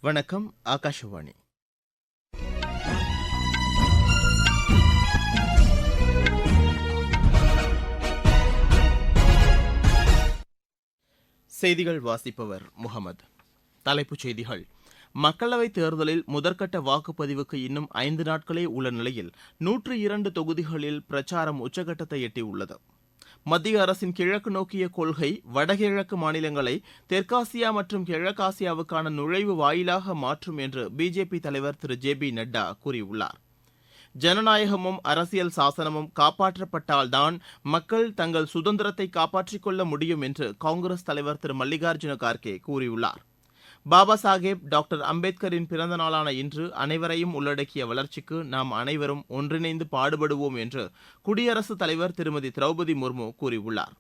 வணக்கம். ஆகாஷவாணி. செய்திகள் வாசிப்பவர் முகமது. தலைப்புச் செய்திகள். மக்களவைத் தேர்தலில் முதற்கட்ட வாக்குப்பதிவுக்கு இன்னும் 5 நாட்களே உள்ள நிலையில் 102 தொகுதிகளில் பிரச்சாரம் உச்சகட்டத்தை எட்டியுள்ளது. மத்திய அரசின் கிழக்கு நோக்கிய கொள்கை வடகிழக்கு மாநிலங்களை தெற்காசியா மற்றும் கிழக்காசியாவுக்கான நுழைவு வாயிலாக மாற்றும் என்று பிஜேபி தலைவர் திரு ஜே பி நட்டா கூறியுள்ளார். ஜனநாயகமும் அரசியல் சாசனமும் காப்பாற்றப்பட்டால்தான் மக்கள் தங்கள் சுதந்திரத்தை காப்பாற்றிக் கொள்ள முடியும் என்று காங்கிரஸ் தலைவர் திரு மல்லிகார்ஜுன கார்கே கூறியுள்ளார். பாபா சாஹேப் டாக்டர் அம்பேத்கரின் பிறந்த நாளான இன்று அனைவரையும் உள்ளடக்கிய வளர்ச்சிக்கு நாம் அனைவரும் ஒன்றிணைந்து பாடுபடுவோம் என்று குடியரசுத் தலைவர் திருமதி திரௌபதி முர்மு கூறியுள்ளார்.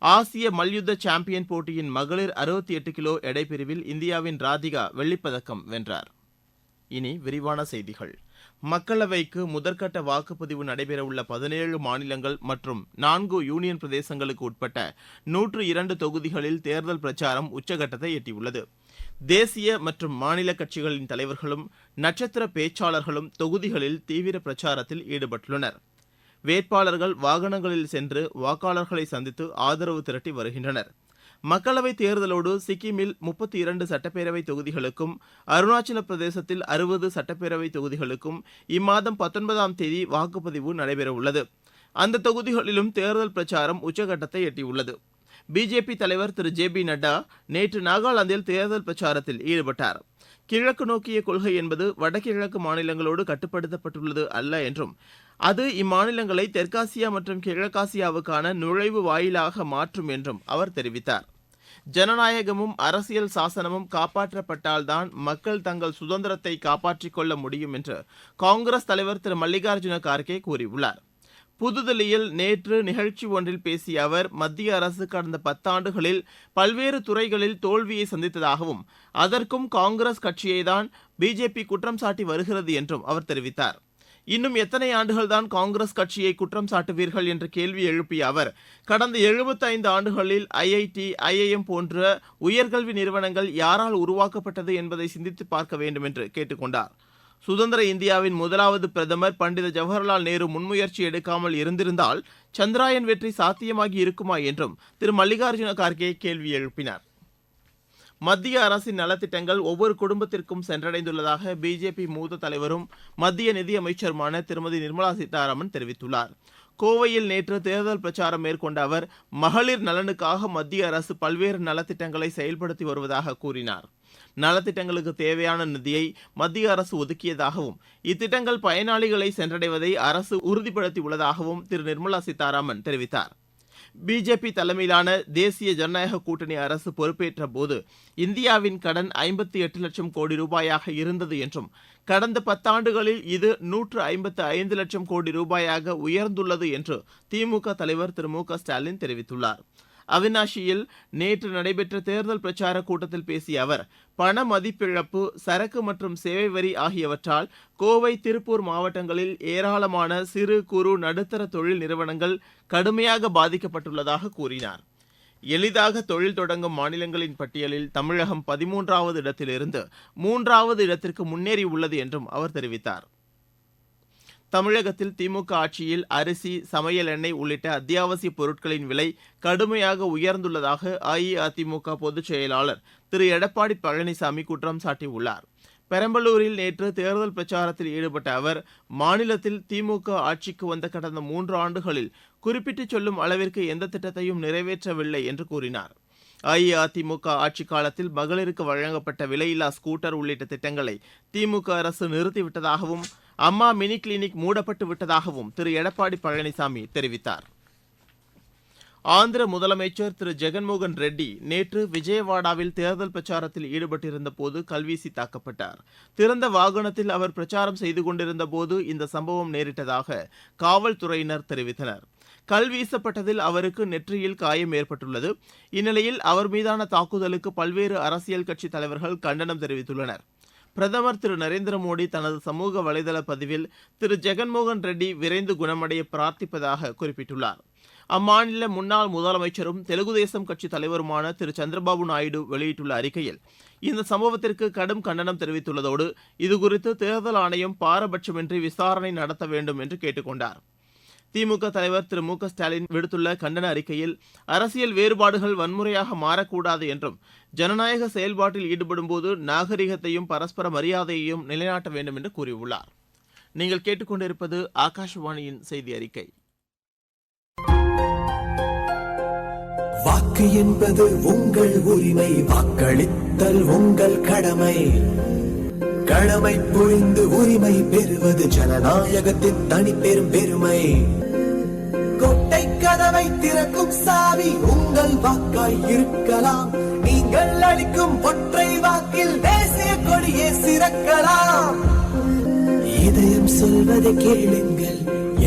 ஆசிய மல்யுத்த சாம்பியன் போட்டியின் மகளிர் 68 கிலோ எடை பிரிவில் இந்தியாவின் ராதிகா வெள்ளிப்பதக்கம் வென்றார். இனி விரிவான செய்திகள். மக்களவைக்கு முதற்கட்ட வாக்குப்பதிவு நடைபெறவுள்ள 17 மாநிலங்கள் மற்றும் 4 யூனியன் பிரதேசங்களுக்கு உட்பட்ட 102 தொகுதிகளில் தேர்தல் பிரச்சாரம் உச்சகட்டத்தை எட்டியுள்ளது. தேசிய மற்றும் மாநில கட்சிகளின் தலைவர்களும் நட்சத்திர பேச்சாளர்களும் தொகுதிகளில் தீவிர பிரச்சாரத்தில் ஈடுபட்டுள்ளனர். வேட்பாளர்கள் வாகனங்களில் சென்று வாக்காளர்களை சந்தித்து ஆதரவு திரட்டி வருகின்றனர். மக்களவைத் தேர்தலோடு சிக்கிமில் 32 சட்டப்பேரவை தொகுதிகளுக்கும் அருணாச்சல பிரதேசத்தில் 60 சட்டப்பேரவை தொகுதிகளுக்கும் இம்மாதம் 19ஆம் தேதி வாக்குப்பதிவு நடைபெறவுள்ளது. அந்த தொகுதிகளிலும் தேர்தல் பிரச்சாரம் உச்சகட்டத்தை எட்டியுள்ளது. பிஜேபி தலைவர் திரு ஜே பி நட்டா நேற்று நாகாலாந்தில் தேர்தல் பிரச்சாரத்தில் ஈடுபட்டார். கிழக்கு நோக்கிய கொள்கை என்பது வடகிழக்கு மாநிலங்களோடு கட்டுப்படுத்தப்பட்டுள்ளது அல்ல என்றும் அது இம்மாநிலங்களை தெற்காசியா மற்றும் கிழக்காசியாவுக்கான நுழைவு வாயிலாக மாற்றும் என்றும் அவர் தெரிவித்தார். ஜனநாயகமும் அரசியல் சாசனமும் காப்பாற்றப்பட்டால்தான் மக்கள் தங்கள் சுதந்திரத்தை காப்பாற்றிக் கொள்ள முடியும் என்று காங்கிரஸ் தலைவர் திரு மல்லிகார்ஜுன கார்கே கூறியுள்ளார். புதுதில்லியில் நேற்று நிகழ்ச்சி ஒன்றில் பேசிய அவர் மத்திய அரசு கடந்த 10 ஆண்டுகளில் பல்வேறு துறைகளில் தோல்வியை சந்தித்ததாகவும் அதற்கும் காங்கிரஸ் கட்சியைதான் பிஜேபி குற்றம் சாட்டி வருகிறது என்றும் அவர் தெரிவித்தார். இன்னும் எத்தனை ஆண்டுகள்தான் காங்கிரஸ் கட்சியை குற்றம் சாட்டுவீர்கள் என்ற கேள்வி எழுப்பிய அவர் கடந்த 75 ஆண்டுகளில் ஐஐடி, ஐஐஎம் போன்ற உயர்கல்வி நிறுவனங்கள் யாரால் உருவாக்கப்பட்டது என்பதை சிந்தித்து பார்க்க வேண்டும் என்று கேட்டுக் கொண்டார். சுதந்திர இந்தியாவின் முதலாவது பிரதமர் பண்டித ஜவஹர்லால் நேரு முன்முயற்சி எடுக்காமல் இருந்திருந்தால் சந்திராயன் வெற்றி சாத்தியமாகி இருக்குமா என்றும் திரு மல்லிகார்ஜுன கார்கே கேள்வி எழுப்பினார். மத்திய அரசின் நலத்திட்டங்கள் ஒவ்வொரு குடும்பத்திற்கும் சென்றடைந்துள்ளதாக பிஜேபி மூத்த தலைவரும் மத்திய நிதியமைச்சருமான திருமதி நிர்மலா சீதாராமன் தெரிவித்துள்ளார். கோவையில் நேற்று தேர்தல் பிரச்சாரம் மேற்கொண்ட அவர் மகளிர் நலனுக்காக மத்திய அரசு பல்வேறு நலத்திட்டங்களை செயல்படுத்தி வருவதாக கூறினார். நலத்திட்டங்களுக்கு தேவையான நிதியை மத்திய அரசு ஒதுக்கியதாகவும் இத்திட்டங்கள் பயனாளிகளை சென்றடைவதை அரசு உறுதிப்படுத்தியுள்ளதாகவும் திரு நிர்மலா சீதாராமன் தெரிவித்தார். பிஜேபி தலைமையிலான தேசிய ஜனநாயக கூட்டணி அரசு பொறுப்பேற்ற போது இந்தியாவின் கடன் 58 லட்சம் கோடி ரூபாயாக இருந்தது என்றும் கடந்த 10 ஆண்டுகளில் இது 155 லட்சம் கோடி ரூபாயாக உயர்ந்துள்ளது என்று திமுக தலைவர் திரு மு க ஸ்டாலின் தெரிவித்துள்ளார். அவினாஷியில் நேற்று நடைபெற்ற தேர்தல் பிரச்சார கூட்டத்தில் பேசிய அவர் பண மதிப்பிழப்பு, சரக்கு மற்றும் சேவை வரி ஆகியவற்றால் கோவை, திருப்பூர் மாவட்டங்களில் ஏராளமான சிறு குறு நடுத்தர தொழில் நிறுவனங்கள் கடுமையாக பாதிக்கப்பட்டுள்ளதாக கூறினார். எளிதாக தொழில் தொடங்கும் மாநிலங்களின் பட்டியலில் தமிழகம் 13வது இடத்திலிருந்து 3வது இடத்திற்கு முன்னேறியுள்ளது என்றும் அவர் தெரிவித்தார். தமிழகத்தில் திமுக ஆட்சியில் அரிசி, சமையல் எண்ணெய் உள்ளிட்ட அத்தியாவசிய பொருட்களின் விலை கடுமையாக உயர்ந்துள்ளதாக அஇஅதிமுக பொதுச் செயலாளர் திரு எடப்பாடி பழனிசாமி குற்றம் சாட்டியுள்ளார். பெரம்பலூரில் நேற்று தேர்தல் பிரச்சாரத்தில் ஈடுபட்ட அவர் மாநிலத்தில் திமுக ஆட்சிக்கு வந்த கடந்த 3 ஆண்டுகளில் குறிப்பிட்டு சொல்லும் அளவிற்கு எந்த திட்டத்தையும் நிறைவேற்றவில்லை என்று கூறினார். அஇஅதிமுக ஆட்சி காலத்தில் மகளிருக்கு வழங்கப்பட்ட விலையில்லா ஸ்கூட்டர் உள்ளிட்ட திட்டங்களை திமுக அரசு நிறுத்திவிட்டதாகவும் அம்மா மினி கிளினிக் மூடப்பட்டு விட்டதாகவும் திரு எடப்பாடி பழனிசாமி தெரிவித்தார். ஆந்திர முதலமைச்சர் திரு ஜெகன்மோகன் ரெட்டி நேற்று விஜயவாடாவில் தேர்தல் பிரச்சாரத்தில் ஈடுபட்டிருந்த போது கல்வீசி தாக்கப்பட்டார். திறந்த வாகனத்தில் அவர் பிரச்சாரம் செய்து கொண்டிருந்த போது இந்த சம்பவம் நேரிட்டதாக காவல்துறையினர் தெரிவித்தனர். கல் வீசப்பட்டதில் அவருக்கு நெற்றியில் காயம் ஏற்பட்டுள்ளது. இந்நிலையில் அவர் மீதான தாக்குதலுக்கு பல்வேறு அரசியல் கட்சி தலைவர்கள் கண்டனம் தெரிவித்துள்ளனர். பிரதமர் திரு நரேந்திர மோடி தனது சமூக வலைதள பதிவில் திரு ஜெகன்மோகன் ரெட்டி விரைந்து குணமடைய பிரார்த்திப்பதாக குறிப்பிட்டுள்ளார். அம்மாநில முன்னாள் முதலமைச்சரும் தெலுங்கு தேசம் கட்சி தலைவருமான திரு சந்திரபாபு நாயுடு வெளியிட்டுள்ள அறிக்கையில் இந்த சம்பவத்திற்கு கடும் கண்டனம் தெரிவித்துள்ளதோடு இதுகுறித்து தேர்தல் ஆணையம் பாரபட்சமின்றி விசாரணை நடத்த வேண்டும் என்று கேட்டுக் கொண்டார். திமுக தலைவர் திரு மு க ஸ்டாலின் விடுத்துள்ள கண்டன அறிக்கையில் அரசியல் வேறுபாடுகள் வன்முறையாக மாறக்கூடாது என்றும் ஜனநாயக செயல்பாட்டில் ஈடுபடும்போது நாகரிகத்தையும் பரஸ்பர மரியாதையையும் நிலைநாட்ட வேண்டும் என்று கூறியுள்ளார். நீங்கள் கேட்டுக்கொண்டிருப்பது ஆகாஷவாணியின் செய்தி அறிக்கை. வாக்கு என்பது உங்கள் உரிமை, வாக்களித்தல் உங்கள் கடமை. கடமை புரிந்து உரிமை பெறுவது ஜனநாயகத்தின் தனிப்பெரும் பெருமை. கோட்டை கதவை திறக்கும் சாவி உங்கள் வாக்காய் இருக்கலாம். நீங்கள் அளிக்கும் ஒற்றை வாக்கில் தேசிய கொடியே சிறக்கலாம். இதயம் சொல்வதை கேளுங்கள்,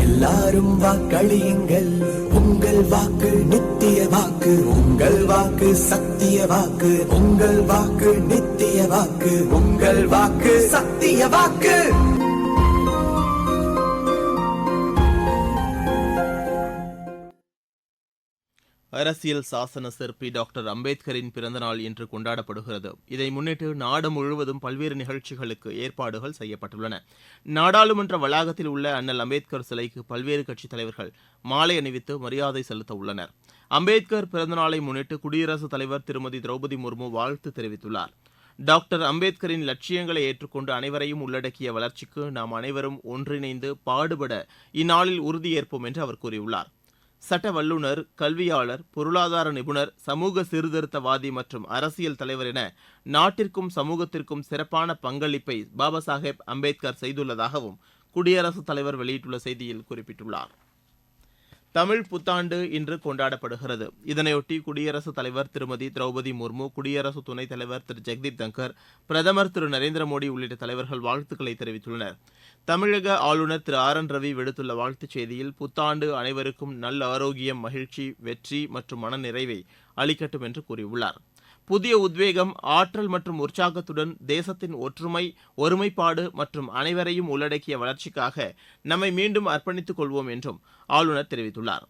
எல்லாரும் வாக்களியுங்கள். உங்கள் வாக்கு நித்திய வாக்கு, உங்கள் வாக்கு சத்திய வாக்கு. உங்கள் வாக்கு நித்திய வாக்கு, உங்கள் வாக்கு சத்திய வாக்கு. அரசியல் சாசன சிற்பி டாக்டர் அம்பேத்கரின் பிறந்தநாள் இன்று கொண்டாடப்படுகிறது. இதை முன்னிட்டு நாடு முழுவதும் பல்வேறு நிகழ்ச்சிகளுக்கு ஏற்பாடுகள் செய்யப்பட்டுள்ளன. நாடாளுமன்ற வளாகத்தில் உள்ள அண்ணல் அம்பேத்கர் சிலைக்கு பல்வேறு கட்சித் தலைவர்கள் மாலை அணிவித்து மரியாதை செலுத்த உள்ளனர். அம்பேத்கர் பிறந்தநாளை முன்னிட்டு குடியரசுத் தலைவர் திருமதி திரௌபதி முர்மு வாழ்த்து தெரிவித்துள்ளார். டாக்டர் அம்பேத்கரின் லட்சியங்களை ஏற்றுக்கொண்டு அனைவரையும் உள்ளடக்கிய வளர்ச்சிக்கு நாம் அனைவரும் ஒன்றிணைந்து பாடுபட இந்நாளில் உறுதியேற்போம் என்று அவர் கூறியுள்ளார். சட்ட வல்லுநர், கல்வியாளர், பொருளாதார நிபுணர், சமூக சீர்திருத்தவாதி மற்றும் அரசியல் தலைவர் என நாட்டிற்கும் சமூகத்திற்கும் சிறப்பான பங்களிப்பை பாபா சாஹேப் அம்பேத்கர் செய்துள்ளதாகவும் குடியரசுத் தலைவர் வெளியிட்டுள்ள செய்தியில் குறிப்பிட்டுள்ளார். தமிழ் புத்தாண்டு இன்று கொண்டாடப்படுகிறது. இதனையொட்டி குடியரசுத் தலைவர் திருமதி திரௌபதி முர்மு, குடியரசு துணைத் தலைவர் திரு ஜெக்தீப் தங்கர், பிரதமர் திரு நரேந்திர மோடி உள்ளிட்ட தலைவர்கள் வாழ்த்துக்களை தெரிவித்துள்ளனர். தமிழக ஆளுநர் திரு ஆர் என் ரவி விடுத்துள்ள வாழ்த்துச் செய்தியில் புத்தாண்டு அனைவருக்கும் நல்ல ஆரோக்கியம், மகிழ்ச்சி, வெற்றி மற்றும் மனநிறைவை அளிக்கட்டும் என்று கூறியுள்ளார். புதிய உத்வேகம், ஆற்றல் மற்றும் உற்சாகத்துடன் தேசத்தின் ஒற்றுமை, ஒருமைப்பாடு மற்றும் அனைவரையும் உள்ளடக்கிய வளர்ச்சிக்காக நம்மை மீண்டும் அர்ப்பணித்துக் கொள்வோம் என்றும் ஆளுநர் தெரிவித்துள்ளார்.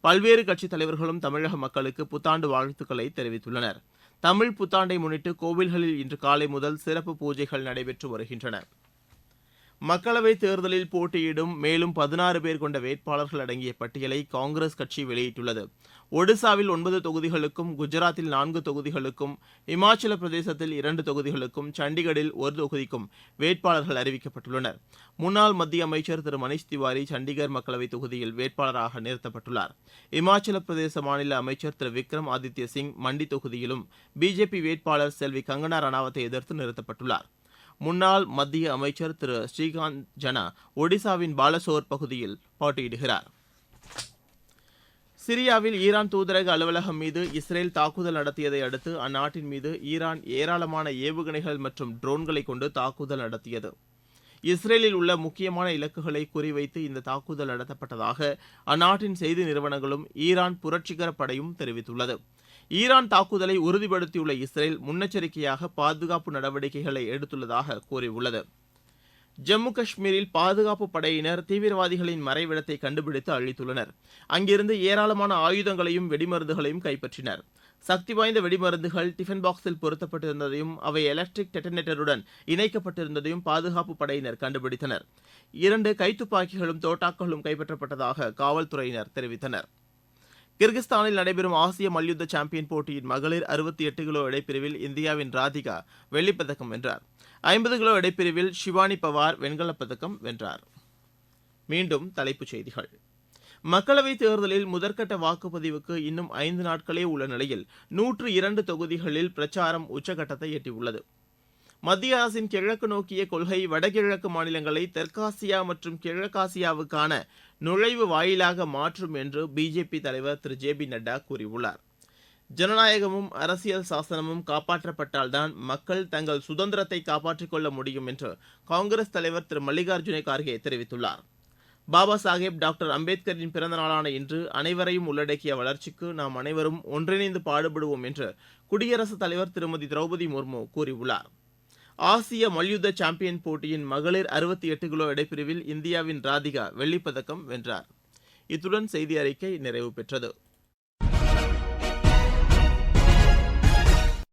பல்வேறு கட்சித் தலைவர்களும் தமிழக மக்களுக்கு புத்தாண்டு வாழ்த்துக்களை தெரிவித்துள்ளனர். தமிழ் புத்தாண்டை முன்னிட்டு கோவில்களில் இன்று காலை முதல் சிறப்பு பூஜைகள் நடைபெற்று வருகின்றன. மக்களவைத் தேர்தலில் போட்டியிடும் மேலும் 16 பேர் கொண்ட வேட்பாளர்கள் அடங்கிய பட்டியலை காங்கிரஸ் கட்சி வெளியிட்டுள்ளது. ஒடிசாவில் 9 தொகுதிகளுக்கும், குஜராத்தில் 4 தொகுதிகளுக்கும், இமாச்சல பிரதேசத்தில் 2 தொகுதிகளுக்கும், சண்டிகரில் 1 தொகுதிக்கும் வேட்பாளர்கள் அறிவிக்கப்பட்டுள்ளனர். முன்னாள் மத்திய அமைச்சர் திரு மணீஷ் திவாரி சண்டிகர் மக்களவைத் தொகுதியில் வேட்பாளராக நிறுத்தப்பட்டுள்ளார். இமாச்சல பிரதேச மாநில அமைச்சர் திரு விக்ரம் ஆதித்ய சிங் மண்டி தொகுதியிலும் பிஜேபி வேட்பாளர் செல்வி கங்கனா ரணாவத்தை எதிர்த்து நிறுத்தப்பட்டுள்ளார். முன்னாள் மத்திய அமைச்சர் திரு ஸ்ரீகாந்த் ஜனா ஒடிசாவின் பாலசோர் பகுதியில் போட்டியிடுகிறார். சிரியாவில் ஈரான் தூதரக அலுவலகம் மீது இஸ்ரேல் தாக்குதல் நடத்தியதை அடுத்து அந்நாட்டின் மீது ஈரான் ஏராளமான ஏவுகணைகள் மற்றும் ட்ரோன்களை கொண்டு தாக்குதல் நடத்தியது. இஸ்ரேலில் உள்ள முக்கியமான இலக்குகளை குறிவைத்து இந்த தாக்குதல் நடத்தப்பட்டதாக அந்நாட்டின் செய்தி நிறுவனங்களும் ஈரான் புரட்சிகர படையும் தெரிவித்துள்ளது. ஈரான் தாக்குதலை உறுதிப்படுத்தியுள்ள இஸ்ரேல் முன்னெச்சரிக்கையாக பாதுகாப்பு நடவடிக்கைகளை எடுத்துள்ளதாக கூறியுள்ளது. ஜம்மு காஷ்மீரில் பாதுகாப்பு படையினர் தீவிரவாதிகளின் மறைவிடத்தை கண்டுபிடித்து அழித்துள்ளனர். அங்கிருந்து ஏராளமான ஆயுதங்களையும் வெடிமருந்துகளையும் கைப்பற்றினர். சக்தி வாய்ந்த வெடிமருந்துகள் டிஃபன் பாக்ஸில் பொருத்தப்பட்டிருந்ததையும் அவை எலக்ட்ரிக் டெட்டனேட்டருடன் இணைக்கப்பட்டிருந்ததையும் பாதுகாப்பு படையினர் கண்டுபிடித்தனர். 2 கைத்துப்பாக்கிகளும் தோட்டாக்களும் கைப்பற்றப்பட்டதாக காவல்துறையினர் தெரிவித்தனர். கிர்கிஸ்தானில் நடைபெறும் ஆசிய மல்யுத்த சாம்பியன் போட்டியின் மகளிர் 68 கிலோ எடைப்பிரிவில் இந்தியாவின் ராதிகா வெள்ளிப்பதக்கம் வென்றார். 50 கிலோ எடைப்பிரிவில் ஷிவானி பவார் வெண்கலப் பதக்கம் வென்றார். மீண்டும் தலைப்புச் செய்திகள். மக்களவைத் தேர்தலில் முதற்கட்ட வாக்குப்பதிவுக்கு இன்னும் 5 நாட்களே உள்ள நிலையில் 102 தொகுதிகளில் பிரச்சாரம் உச்சகட்டத்தை எட்டியுள்ளது. மத்திய அரசின் கிழக்கு நோக்கிய கொள்கை வடகிழக்கு மாநிலங்களை தெற்காசியா மற்றும் கிழக்காசியாவுக்கான நுழைவு வாயிலாக மாற்றும் என்று பிஜேபி தலைவர் திரு ஜே பி நட்டா கூறியுள்ளார். ஜனநாயகமும் அரசியல் சாசனமும் காப்பாற்றப்பட்டால்தான் மக்கள் தங்கள் சுதந்திரத்தை காப்பாற்றிக் கொள்ள முடியும் என்று காங்கிரஸ் தலைவர் திரு மல்லிகார்ஜுன கார்கே தெரிவித்துள்ளார். பாபா சாஹேப் டாக்டர் அம்பேத்கரின் பிறந்த நாளான இன்று அனைவரையும் உள்ளடக்கிய வளர்ச்சிக்கு நாம் அனைவரும் ஒன்றிணைந்து பாடுபடுவோம் என்று குடியரசுத் தலைவர் திருமதி திரௌபதி முர்மு கூறியுள்ளார். ஆசிய மல்யுத்த சாம்பியன் போட்டியின் மகளிர் 68 கிலோ எடைப்பிரிவில் இந்தியாவின் ராதிகா வெள்ளிப்பதக்கம் வென்றார். இத்துடன் செய்தி அறிக்கை நிறைவு பெற்றது.